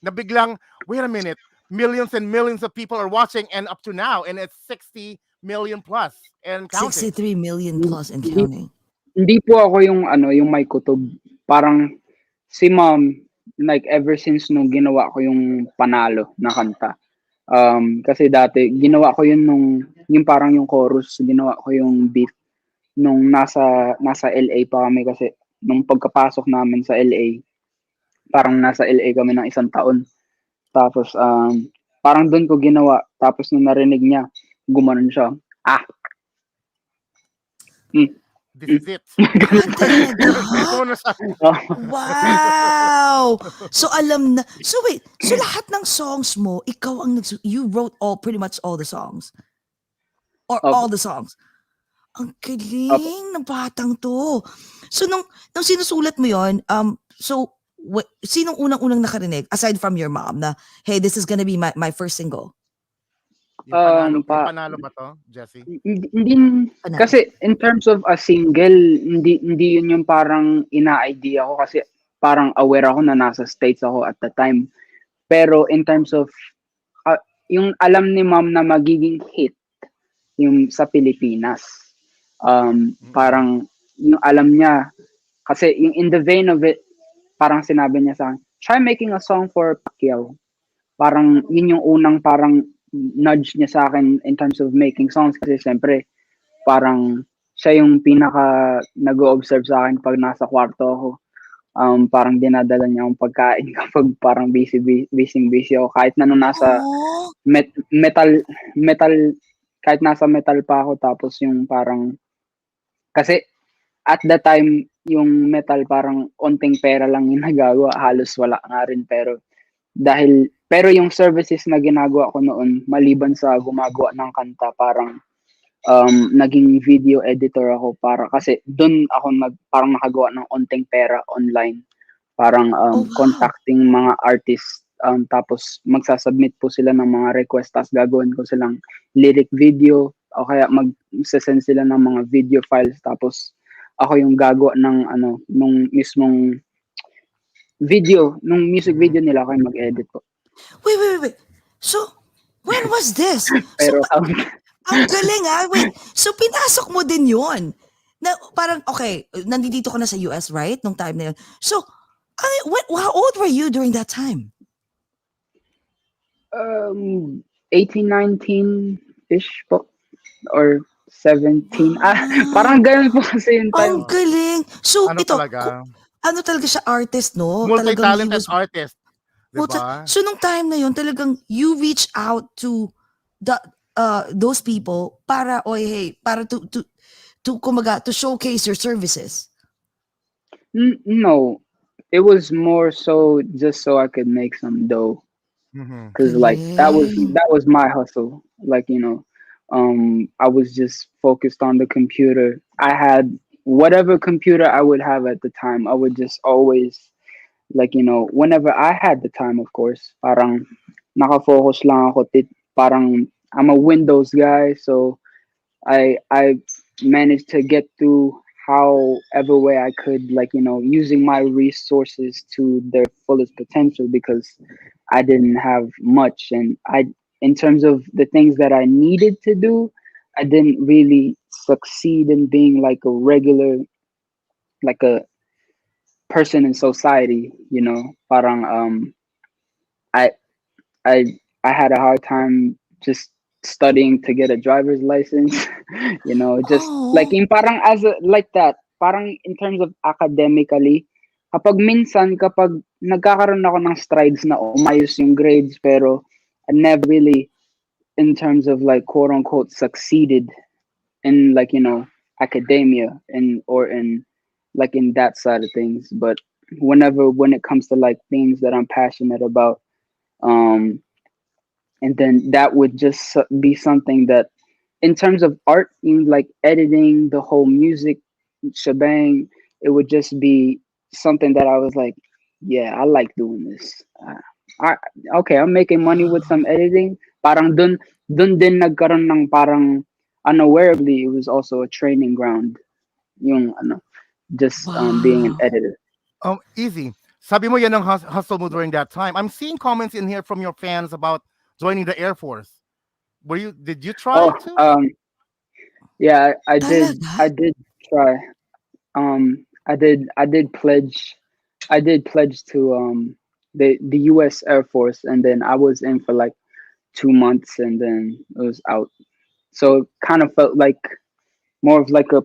Na biglang, wait a minute, millions and millions of people are watching and up to now, and it's 60 million plus and counting. 63 million plus and counting. Hindi po ako yung yung may kutob. Parang si mom, like ever since nung ginawa ko yung Panalo na kanta. Kasi dati ginawa ko yun yung parang yung chorus, ginawa ko yung beat nung nasa LA pa kami kasi nung pagkapasok namin sa LA, parang nasa LA kami ng 1 taon. Tapos parang doon ko ginawa, tapos nung narinig niya, gumanon siya. This is it. Wow! So alam na. So wait, so lahat ng songs mo, ikaw ang you wrote pretty much all the songs? Or Opo. all the songs? Ang galing ng batang to. So, nung sinusulat mo yon, so, sinong unang-unang nakarinig, aside from your mom, na, hey, this is gonna be my first single? Yung panalo ba to, Jessie? Hindi, kasi in terms of a single, hindi yun yung parang ina-idea ko kasi parang aware ako na nasa States ako at the time. Pero in terms of, yung alam ni mom na magiging hit, yung sa Pilipinas, parang yung alam niya, kasi yung in the vein of it, parang sinabi niya sa akin, try making a song for Pacquiao. Parang yun yung unang parang nudge niya sa akin in terms of making songs kasi siyempre parang siya yung pinaka nag-o-observe sa akin pag nasa kwarto ako. Parang dinadala niya akong pagkain kapag parang busy ako kahit na nung nasa metal kahit nasa metal pa ako tapos yung parang kasi at the time yung metal parang onting pera lang yung nagagawa, halos wala nga rin pero yung services na ginagawa ko noon maliban sa gumagawa ng kanta parang naging video editor ako para kasi doon ako parang nakagawa ng onting pera online parang contacting mga artists tapos magsasubmit po sila ng mga request tapos gagawin ko silang lyric video o kaya mag-send sila ng mga video files tapos ako yung gagawa ng nung mismong video nung music video nila ako yung mag-edit po. Wait. So, when was this? Pero Ang galing Wait, so pinasok mo din yun? Na parang, okay, nandito ka na sa US, right? Nung time na yun. So, how old were you during that time? 18, 19-ish po. Or 17. Parang ganun po kasi yung time. Ang galing. So, ito, talaga? ano talaga siya artist, no? Multi-talented artist. Diba? So, nung time na yun, talagang you reach out to those people para to showcase your services. No, it was more so just so I could make some dough. Because like that was my hustle. Like I was just focused on the computer. I had whatever computer I would have at the time. I would just always whenever I had the time, of course. Parang nakafocus lang ako. Parang I'm a Windows guy, so I managed to get through however way I could, using my resources to their fullest potential because I didn't have much, and in terms of the things that I needed to do, I didn't really succeed in being like a regular, like a person in society, Parang I had a hard time just studying to get a driver's license, like in parang like that, parang in terms of academically, kapag nagkakaroon ako ng strides na umayos yung grades, pero I never really, in terms of like quote unquote succeeded in academia or in that side of things. But when it comes to like things that I'm passionate about, and then that would just be something that in terms of art, like editing the whole music shebang, it would just be something that I was like, yeah, I like doing this. I'm making money with some editing. Parang dun din nagkaroon ng parang unawarely, it was also a training ground. Yung being an editor. Easy. Sabi mo yan ang hustle mo during that time. I'm seeing comments in here from your fans about joining the Air Force. Did you try to? Yeah, I did try. I did pledge to the US Air Force, and then I was in for like 2 months and then it was out. So it kind of felt like more of like a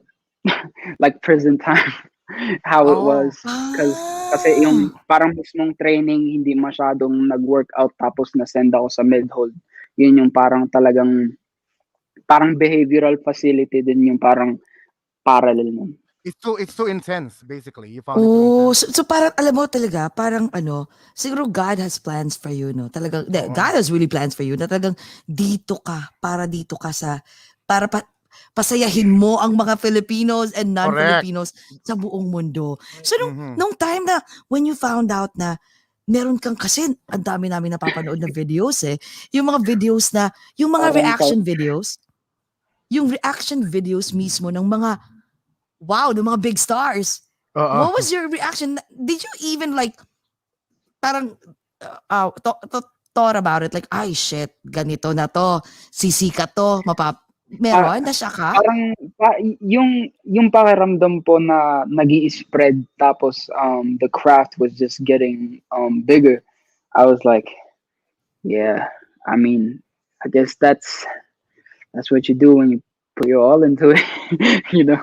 like prison time how it was, kasi yung parang mismong training hindi masyadong nag-workout tapos na-send ako sa Medhold. Yun yung parang talagang parang behavioral facility din yung parang parallel nun. It's too intense, basically. You found it too intense. So parang alam mo talaga, parang siguro God has plans for you, no? Talagang God has really plans for you. Na talagang dito ka sa para pasayahin mo ang mga Filipinos and Correct. non-Filipinos sa buong mundo. So Mhm. nung time na when you found out na meron kang, kasi ang dami namin napapanood na videos yung mga videos na, yung mga Parang reaction videos, yung reaction videos mismo ng mga, ng mga big stars. Oo. What was your reaction? Did you even like, parang, thought about it? Like, ay shit, ganito na to. Sisika to. Meron? Nasya ka? Parang yung pakiramdam po na nag-i-spread tapos the craft was just getting bigger. I was like, yeah, I mean, I guess that's what you do when you put your all into it, you know.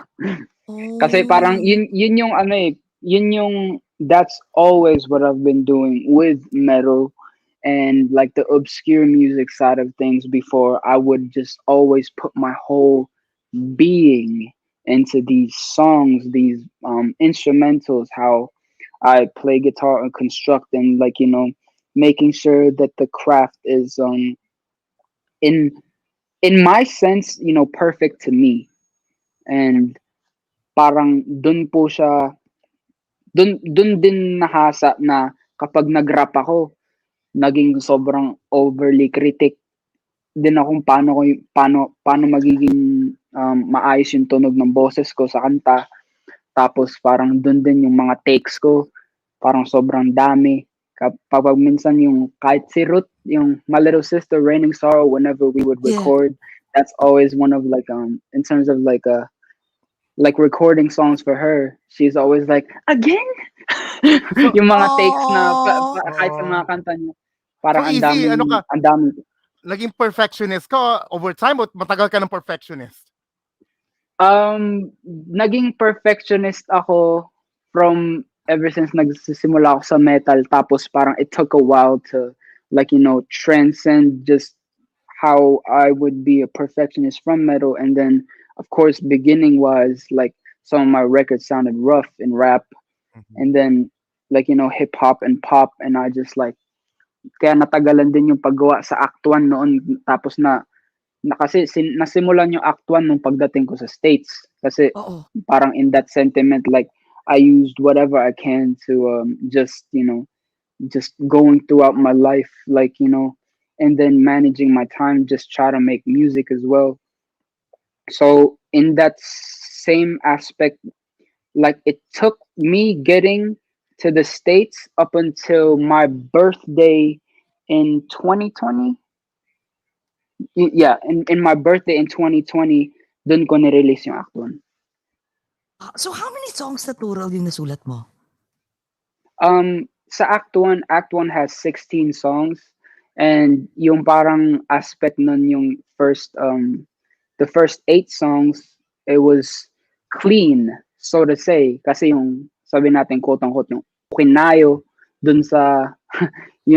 Kasi parang yun yung that's always what I've been doing with metal and like the obscure music side of things. Before, I would just always put my whole being into these songs, these instrumentals, how I play guitar and construct, and like, you know, making sure that the craft is in my sense, you know, perfect to me. And parang dun din nahasa na kapag nag-rap ako, naging sobrang overly critic din ako kung paano magiging maayos yung tunog ng boses ko sa kanta. Tapos parang dun din yung mga takes ko, parang sobrang dami. Kapag minsan yung kahit si Ruth, yung My Little Sister, Raining Sorrow, whenever we would record, that's always one of like in terms of like recording songs for her, she's always like, again? Yung mga takes na kahit sa mga kanta niya, parang So easy, ano ka? ang dami. Naging perfectionist ka over time o matagal ka ng perfectionist? Naging perfectionist ako from ever since nagsisimula ako sa metal, tapos parang it took a while to like, you know, transcend just how I would be a perfectionist from metal. And then of course beginning was like some of my records sounded rough in rap, and then like, you know, hip hop and pop, and I just like, kaya natagalan din yung paggawa sa Act 1 noon, tapos na kasi nasimulan yung Act 1 nung pagdating ko sa States, kasi parang in that sentiment, like I used whatever I can to just, you know, just going throughout my life, like, you know, and then managing my time, just try to make music as well. So in that same aspect, like it took me getting to the States up until my birthday in 2020. Yeah, in my birthday in 2020, dun ko nirelease yung Act 1. So how many songs na total yung nasulat mo? Sa Act 1 has 16 songs, and yung parang aspect nun, yung the first 8 songs, it was clean, so to say, kasi yung sabi natin quote unquote yung kinayo dun sa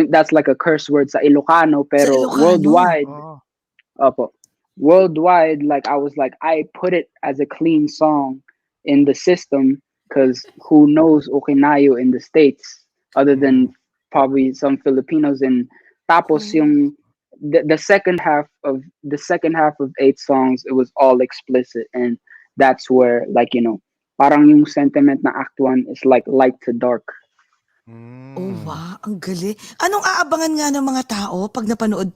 that's like a curse word sa Ilocano, pero Ilocano. worldwide, worldwide, like I was like, I put it as a clean song in the system, because who knows Okinayo in the States other than probably some Filipinos. And tapos yung the second half of 8 songs, it was all explicit, and that's where, like, you know, parang yung sentiment na Act 1 is like light to dark. Oh, wow, ang galing. Anong aabangan nga ng mga tao pag napanood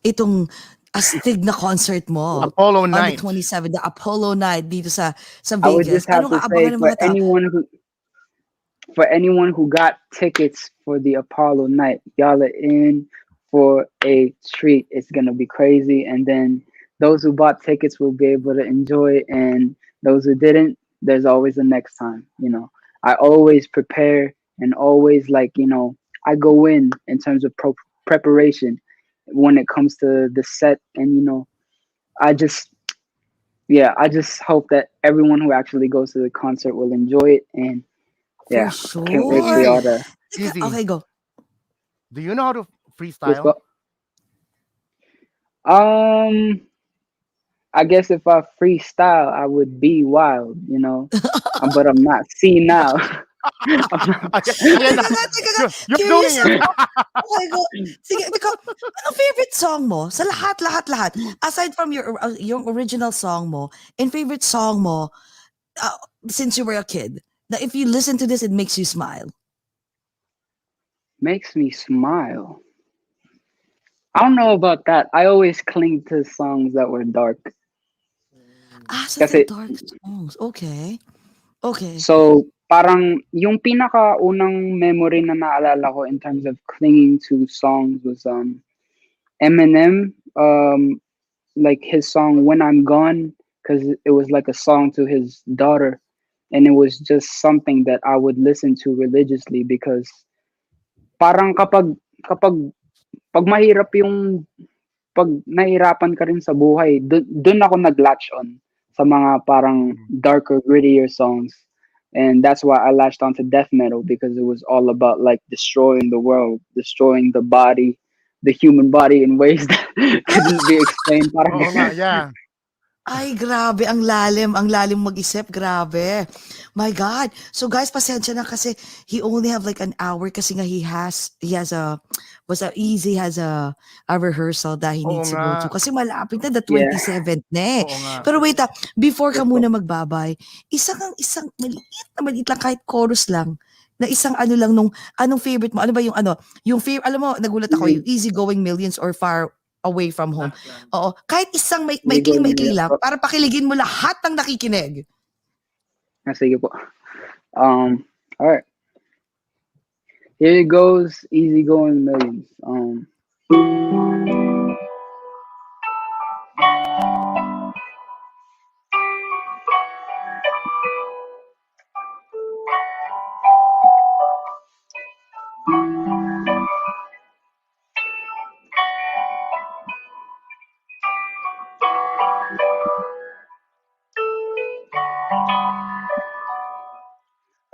itong astig na concert mo? Apollo On Night. the 27th, the Apollo Night dito sa I would Vegas. just have Anong to say, aabangan ng mga tao? for anyone who got tickets for the Apollo Night, y'all are in for a treat. It's gonna be crazy, and then those who bought tickets will be able to enjoy, and those who didn't, there's always a next time. You know, I always prepare, and always, like, you know, I go in terms of preparation when it comes to the set, and you know, I just hope that everyone who actually goes to the concert will enjoy it, and yeah, For I can't wait for y'all to. Easy. Okay, go. Do you know how to Let's freestyle? go. I guess if I freestyle, I would be wild, you know, but I'm not. See now. Ayan na. Teka, You're curious doing it. ako. Okay, go. Sige, ikaw, ano favorite song mo? Sa lahat. Aside from your original song mo, and favorite song mo, since you were a kid, that if you listen to this, it makes you smile. Makes me smile. I don't know about that. I always cling to songs that were dark. So Kasi- the dark songs. Okay. So, parang yung pinakaunang memory na naalala ko in terms of clinging to songs was Eminem, like his song When I'm Gone, because it was like a song to his daughter, and it was just something that I would listen to religiously because parang kapag mahirap yung pag nahirapan ka rin sa buhay, dun ako nag-latch on sa mga parang darker, grittier songs. And that's why I latched onto death metal, because it was all about like destroying the world, destroying the body, the human body in ways that couldn't be explained. Parang Oo nga, yeah. Ay, grabe. Ang lalim mag-isip. Grabe. My God. So guys, pasensya na kasi he only have like an hour kasi nga Easy has a rehearsal that he Oo needs to go nga. to. Kasi malapit na, the Yeah. 27th na eh. Oo nga. Pero wait before ka muna magbabay, isang maliit lang kahit chorus lang, na isang anong favorite mo? Ano ba yung favorite, alam mo, nagulat ako, yung Easy Going Millions or Far Away From Home. Oo, kahit isang maikling lang, para pakiligin mo lahat ng nakikinig. Sige po. All right. Here it goes, Easy Going Millions.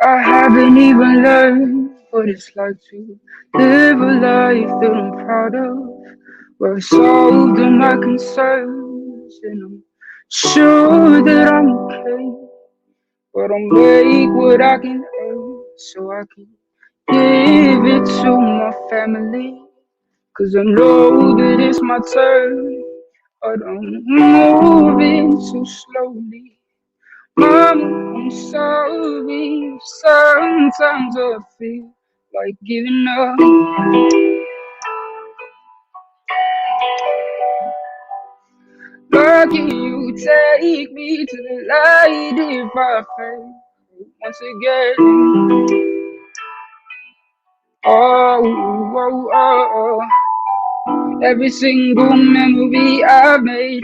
I haven't even learned what it's like to live a life that I'm proud of, where I've solved all my concerns, and I'm sure that I'm okay. But I'll make what I can earn so I can give it to my family, 'cause I know that it's my turn, but I'm moving too slowly. Mama, I'm sorry, sometimes I feel like giving up. Lord, can you take me to the light if I fail once again? Oh. Every single memory I've made,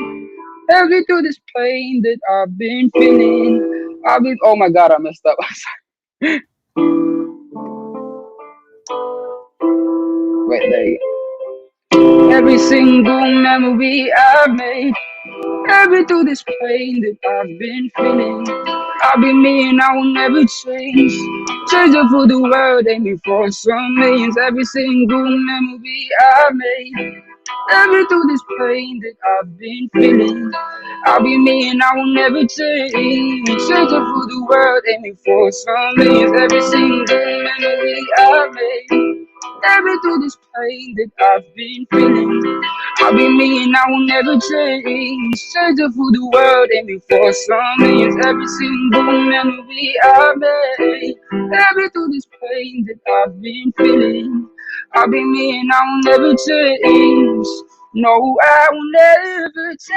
every through this pain that I've been feeling. Oh my God, I messed up. Wait, there you go. Every single memory I've made, every through this pain that I've been feeling. I'll be me and I will never change. Changing for the world, aiming for some millions. Every single memory I've made, every through this pain that I've been feeling. I'll be me and I will never change. Changing for the world, aiming for some millions. Every single memory I've made, every through this pain that I've been feeling. I'll be me and I will never change. Changing for the world, aiming for some millions. Every single memory I've made, every through this pain that I've been feeling. I'll be me and I will never change. No, I will never change.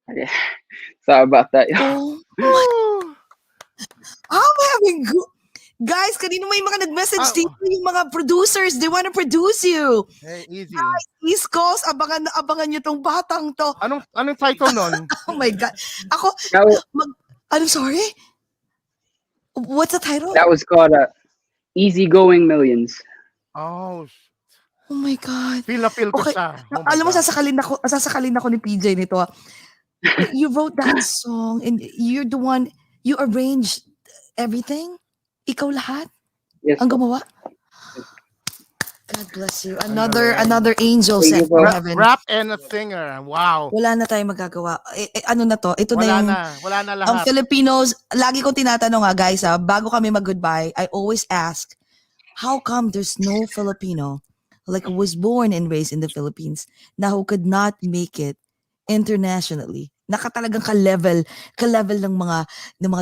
Okay. Sorry about that, y'all. Oh, I'm having guys, kanino may mga nag-message dito, yung mga producers, they wanna produce you. Hey, Easy. East Coast, abangan nyo tong batang to. Anong title nun? Oh my God. Ako, I'm sorry? What's the title? That was called Easy Going Millions. Oh my God. Feel ko Okay. siya. Oh my Alam mo, God. sasakalin ako ni PJ nito. You wrote that song and you're the one, you arranged everything? Ikaw lahat? Yes. Ang gumawa? God bless you. Another angel Thank sent you po. from heaven. Rap and a singer. Wow. Wala na tayong magagawa. Ano na to? Ito na yung Wala na ang lahat. Filipinos. Lagi kong tinatanong guys, bago kami mag-goodbye, I always ask, how come there's no Filipino like who was born and raised in the Philippines na who could not make it internationally? Nakatalagang ka-level ng mga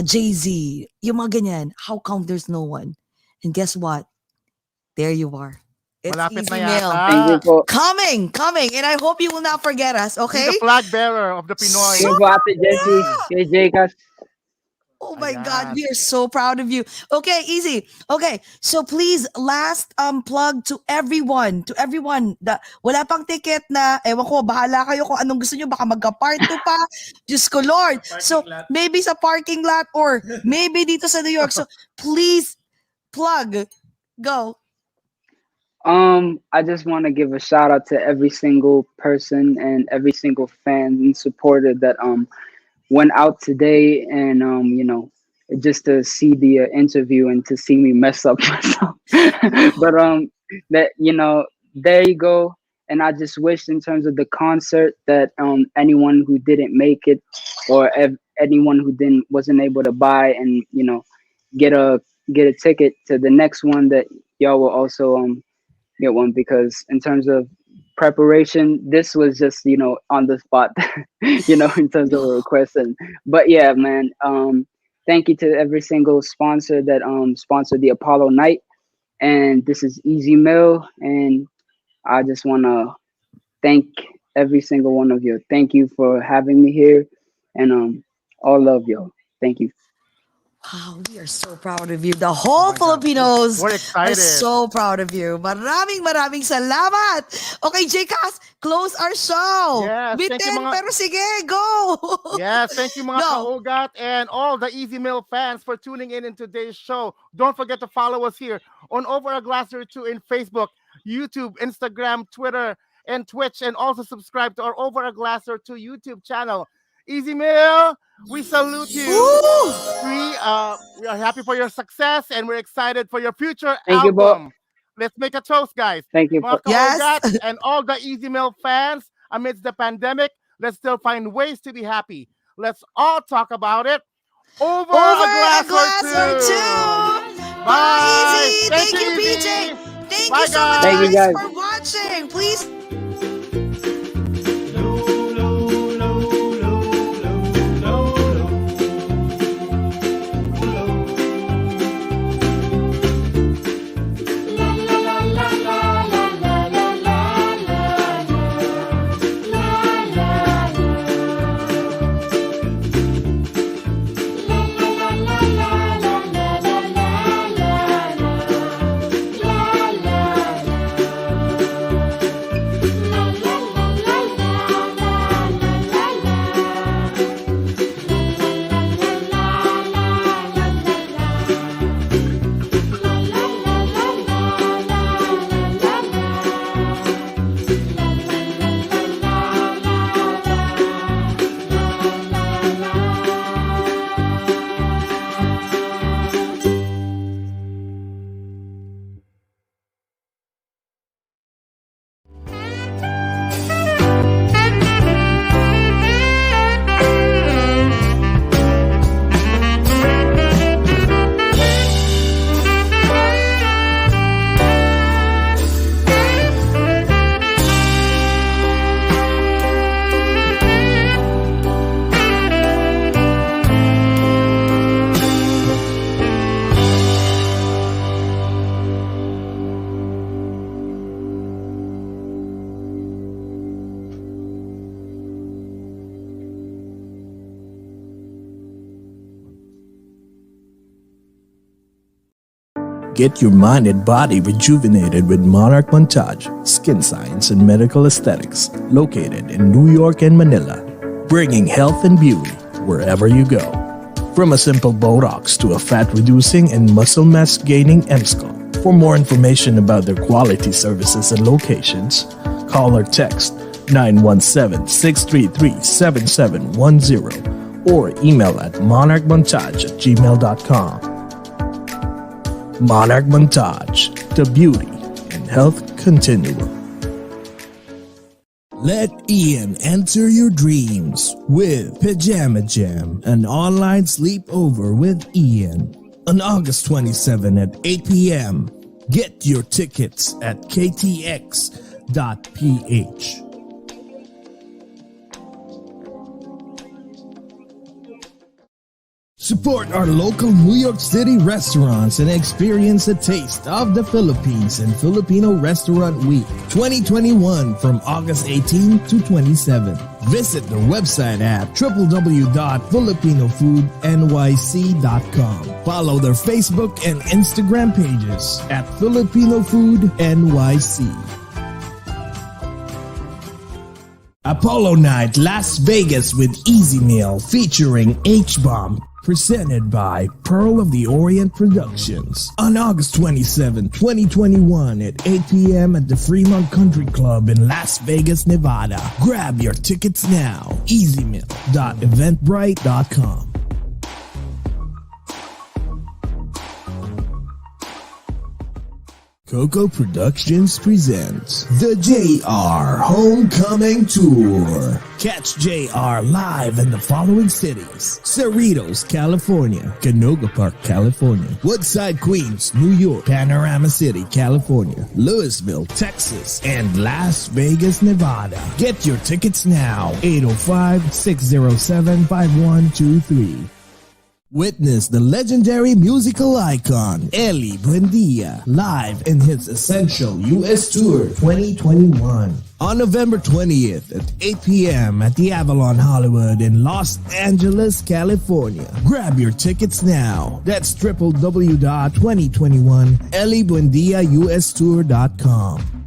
Jay-Z, yung mga ganyan. How come there's no one? And guess what? There you are. It's Malapit Easy na Mail. yata. Thank you po. Coming, and I hope you will not forget us, okay? He's the flag bearer of the Pinoy. Thank you po, Ate Jessie. Kay Jcas. Oh my Ayan. God, we are so proud of you. Okay, Easy. Okay, so please, last plug to everyone. Wala pang ticket na, ewan ko, bahala kayo kung anong gusto nyo. Baka magka-part 2 pa. Diyos ko, Lord. So, Parking lot. maybe sa parking lot or maybe dito sa New York. So, please, plug. Go. I just want to give a shout out to every single person and every single fan and supporter that went out today and just to see the interview and to see me mess up myself. But that there you go. And I just wish in terms of the concert that anyone who didn't make it or anyone who wasn't able to buy and get a ticket to the next one, that y'all will also get one, because in terms of preparation, this was just on the spot, in terms of a request. But yeah, man, thank you to every single sponsor that sponsored the Apollo night. And this is Easy Mail, and I just want to thank every single one of you. Thank you for having me here, and all love y'all. Thank you. Wow, we are so proud of you. The whole Filipinos We're are excited. so proud of you. Maraming salamat. Okay, Jcas, close our show. Yes, thank you, Bitin, mga- pero sige, go. Yes, thank you mga No. kaugat and all the Easy Mail fans for tuning in today's show. Don't forget to follow us here on Over a Glass or Two in Facebook, YouTube, Instagram, Twitter, and Twitch, and also subscribe to our Over a Glass or Two YouTube channel. Easy Mail, we salute you. Woo! We are happy for your success and we're excited for your future Thank you, Bo. album. Let's make a toast, guys. Thank you. Mga Yes. kaugat and all the Easy Mail fans, amidst the pandemic, let's still find ways to be happy. Let's all talk about it. Over a glass or two. Bye. Easy. Thank you, PJ. Thank Bye, you so much, guys. Thank you, guys, guys. for watching. Please. Get your mind and body rejuvenated with Monarch Montage, Skin Science and Medical Aesthetics, located in New York and Manila, bringing health and beauty wherever you go. From a simple Botox to a fat-reducing and muscle mass-gaining Emsco. For more information about their quality services and locations, call or text 917-633-7710 or email at monarchmontage@gmail.com. Monarch Montage, the beauty and health continue. Let Ian enter your dreams with Pajama Jam, an online sleepover with Ian. On August 27 at 8 p.m. Get your tickets at ktx.ph. Support our local New York City restaurants and experience a taste of the Philippines in Filipino Restaurant Week 2021 from August 18 to 27. Visit their website at www.filipinofoodnyc.com. Follow their Facebook and Instagram pages at Filipino Food NYC. Apollo Night Las Vegas with Easy Meal featuring H-Bomb. Presented by Pearl of the Orient Productions. On August 27, 2021 at 8 p.m. at the Fremont Country Club in Las Vegas, Nevada. Grab your tickets now. easymeal.eventbrite.com. Coco Productions presents the JR Homecoming Tour. Catch JR live in the following cities: Cerritos, California; Canoga Park, California; Woodside, Queens, New York; Panorama City, California; Louisville, Texas; and Las Vegas, Nevada. Get your tickets now. 805-607-5123. Witness the legendary musical icon, Eli Buendia, live in his Essential US Tour 2021. On November 20th at 8 p.m. at the Avalon Hollywood in Los Angeles, California. Grab your tickets now. That's www.2021elibuendiaustour.com.